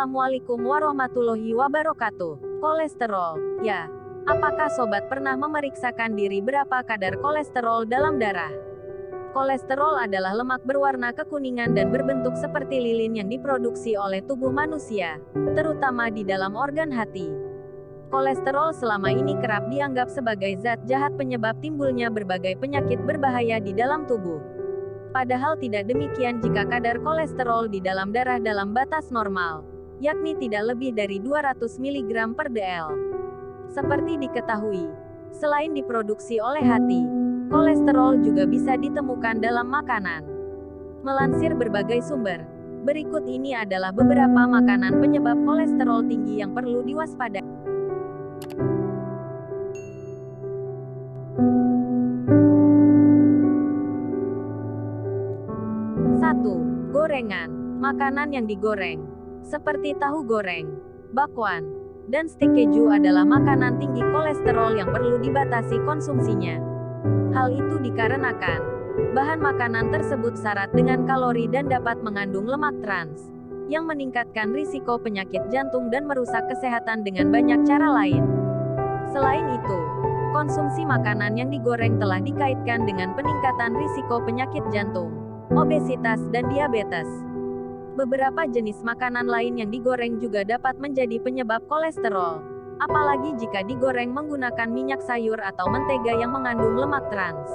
Assalamualaikum warahmatullahi wabarakatuh. Kolesterol, ya. Apakah sobat pernah memeriksakan diri berapa kadar kolesterol dalam darah? Kolesterol adalah lemak berwarna kekuningan dan berbentuk seperti lilin yang diproduksi oleh tubuh manusia, terutama di dalam organ hati. Kolesterol selama ini kerap dianggap sebagai zat jahat penyebab timbulnya berbagai penyakit berbahaya di dalam tubuh. Padahal tidak demikian jika kadar kolesterol di dalam darah dalam batas normal, yakni tidak lebih dari 200 mg per dl. Seperti diketahui, selain diproduksi oleh hati, kolesterol juga bisa ditemukan dalam makanan. Melansir berbagai sumber, berikut ini adalah beberapa makanan penyebab kolesterol tinggi yang perlu diwaspadai. 1. Gorengan. Makanan yang digoreng, seperti tahu goreng, bakwan, dan stik keju adalah makanan tinggi kolesterol yang perlu dibatasi konsumsinya. Hal itu dikarenakan bahan makanan tersebut syarat dengan kalori dan dapat mengandung lemak trans, yang meningkatkan risiko penyakit jantung dan merusak kesehatan dengan banyak cara lain. Selain itu, konsumsi makanan yang digoreng telah dikaitkan dengan peningkatan risiko penyakit jantung, obesitas, dan diabetes. Beberapa jenis makanan lain yang digoreng juga dapat menjadi penyebab kolesterol, apalagi jika digoreng menggunakan minyak sayur atau mentega yang mengandung lemak trans.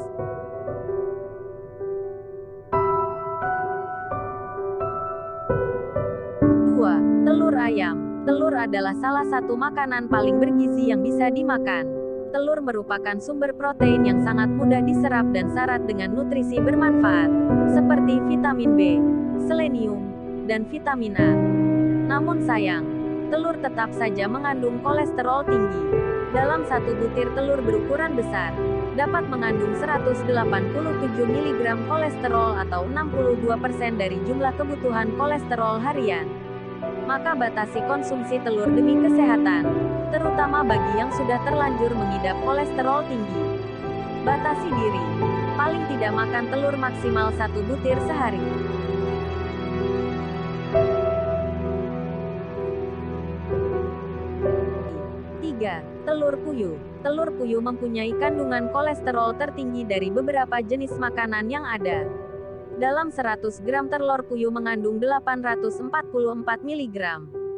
2. Telur ayam. Telur adalah salah satu makanan paling bergizi yang bisa dimakan. Telur merupakan sumber protein yang sangat mudah diserap dan syarat dengan nutrisi bermanfaat, seperti vitamin B, selenium, dan vitamin A. Namun sayang, telur tetap saja mengandung kolesterol tinggi. Dalam satu butir telur berukuran besar, dapat mengandung 187 mg kolesterol atau 62% dari jumlah kebutuhan kolesterol harian. Maka batasi konsumsi telur demi kesehatan, terutama bagi yang sudah terlanjur mengidap kolesterol tinggi. Batasi diri, paling tidak makan telur maksimal 1 butir sehari. 3. Telur puyuh. Telur puyuh mempunyai kandungan kolesterol tertinggi dari beberapa jenis makanan yang ada. Dalam 100 gram telur puyuh mengandung 844 mg.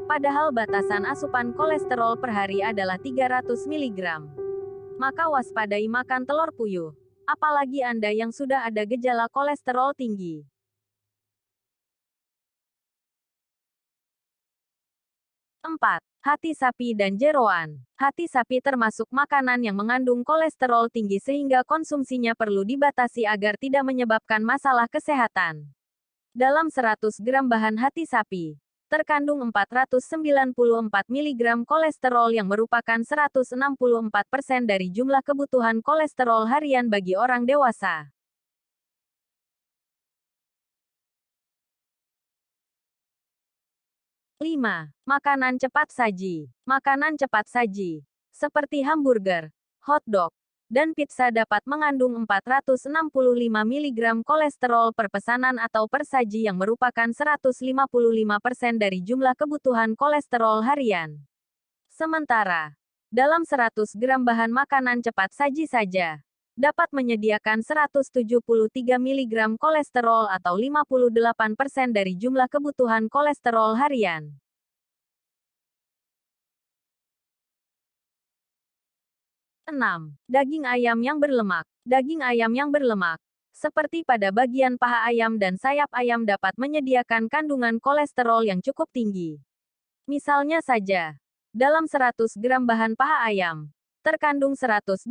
Padahal batasan asupan kolesterol per hari adalah 300 mg. Maka waspadai makan telur puyuh, apalagi Anda yang sudah ada gejala kolesterol tinggi. 4. Hati sapi dan jeroan. Hati sapi termasuk makanan yang mengandung kolesterol tinggi sehingga konsumsinya perlu dibatasi agar tidak menyebabkan masalah kesehatan. Dalam 100 gram bahan hati sapi, terkandung 494 mg kolesterol yang merupakan 164% dari jumlah kebutuhan kolesterol harian bagi orang dewasa. 5. Makanan cepat saji. Makanan cepat saji, seperti hamburger, hotdog, dan pizza dapat mengandung 465 mg kolesterol per pesanan atau per saji yang merupakan 155% dari jumlah kebutuhan kolesterol harian. Sementara, dalam 100 gram bahan makanan cepat saji saja, dapat menyediakan 173 mg kolesterol atau 58% dari jumlah kebutuhan kolesterol harian. 6. Daging ayam yang berlemak. Daging ayam yang berlemak, seperti pada bagian paha ayam dan sayap ayam dapat menyediakan kandungan kolesterol yang cukup tinggi. Misalnya saja, dalam 100 gram bahan paha ayam, terkandung 127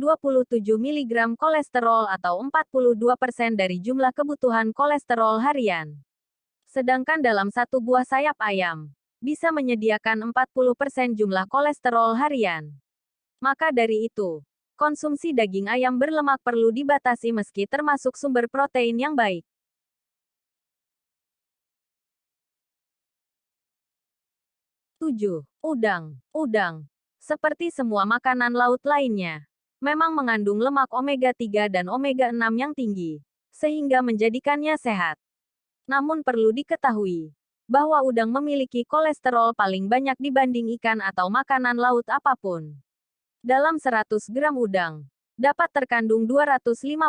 mg kolesterol atau 42% dari jumlah kebutuhan kolesterol harian. Sedangkan dalam satu buah sayap ayam, bisa menyediakan 40% jumlah kolesterol harian. Maka dari itu, konsumsi daging ayam berlemak perlu dibatasi meski termasuk sumber protein yang baik. 7. Udang. Udang, seperti semua makanan laut lainnya, memang mengandung lemak omega 3 dan omega 6 yang tinggi, sehingga menjadikannya sehat. Namun perlu diketahui, bahwa udang memiliki kolesterol paling banyak dibanding ikan atau makanan laut apapun. Dalam 100 gram udang, dapat terkandung 252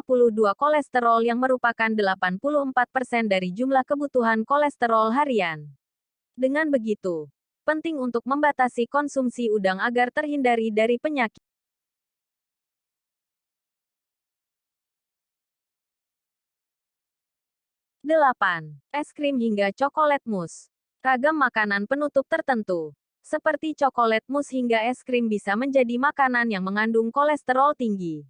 kolesterol yang merupakan 84% dari jumlah kebutuhan kolesterol harian. Dengan begitu, penting untuk membatasi konsumsi udang agar terhindari dari penyakit. 8. Es krim hingga coklat mousse. Ragam makanan penutup tertentu, seperti coklat mousse hingga es krim bisa menjadi makanan yang mengandung kolesterol tinggi.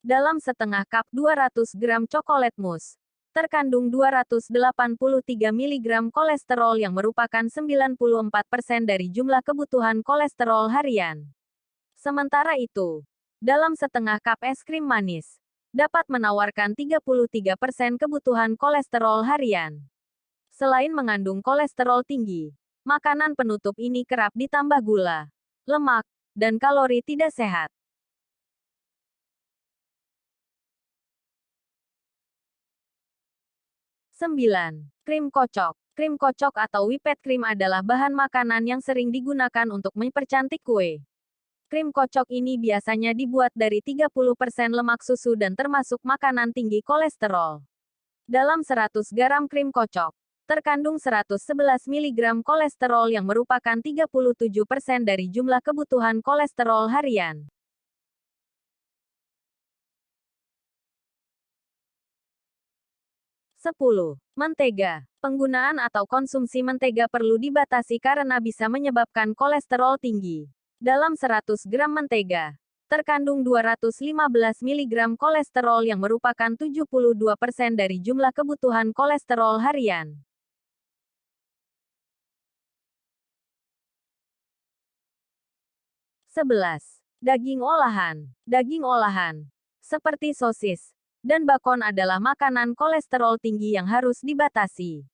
Dalam setengah cup 200 gram coklat mousse, terkandung 283 mg kolesterol yang merupakan 94% dari jumlah kebutuhan kolesterol harian. Sementara itu, dalam setengah cup es krim manis, dapat menawarkan 33% kebutuhan kolesterol harian. Selain mengandung kolesterol tinggi, makanan penutup ini kerap ditambah gula, lemak, dan kalori tidak sehat. 9. Krim kocok. Krim kocok atau whipped cream adalah bahan makanan yang sering digunakan untuk mempercantik kue. Krim kocok ini biasanya dibuat dari 30% lemak susu dan termasuk makanan tinggi kolesterol. Dalam 100 gram krim kocok, terkandung 111 mg kolesterol yang merupakan 37% dari jumlah kebutuhan kolesterol harian. 10. Mentega. Penggunaan atau konsumsi mentega perlu dibatasi karena bisa menyebabkan kolesterol tinggi. Dalam 100 gram mentega, terkandung 215 mg kolesterol yang merupakan 72% dari jumlah kebutuhan kolesterol harian. 11. Daging olahan. Daging olahan, seperti sosis dan bakon adalah makanan kolesterol tinggi yang harus dibatasi.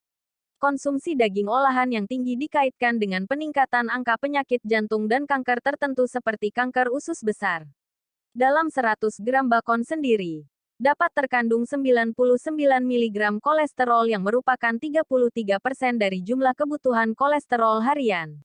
Konsumsi daging olahan yang tinggi dikaitkan dengan peningkatan angka penyakit jantung dan kanker tertentu seperti kanker usus besar. Dalam 100 gram bakon sendiri, dapat terkandung 99 mg kolesterol yang merupakan 33% dari jumlah kebutuhan kolesterol harian.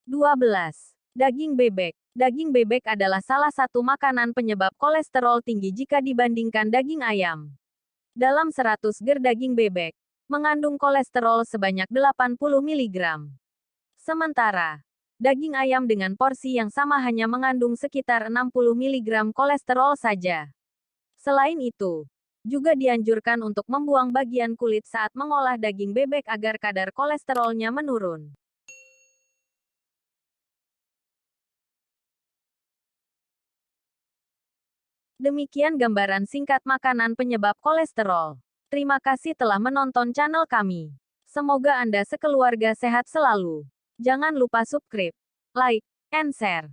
12. Daging bebek. Daging bebek adalah salah satu makanan penyebab kolesterol tinggi jika dibandingkan daging ayam. Dalam 100 gram daging bebek, mengandung kolesterol sebanyak 80 mg. Sementara, daging ayam dengan porsi yang sama hanya mengandung sekitar 60 mg kolesterol saja. Selain itu, juga dianjurkan untuk membuang bagian kulit saat mengolah daging bebek agar kadar kolesterolnya menurun. Demikian gambaran singkat makanan penyebab kolesterol. Terima kasih telah menonton channel kami. Semoga Anda sekeluarga sehat selalu. Jangan lupa subscribe, like, and share.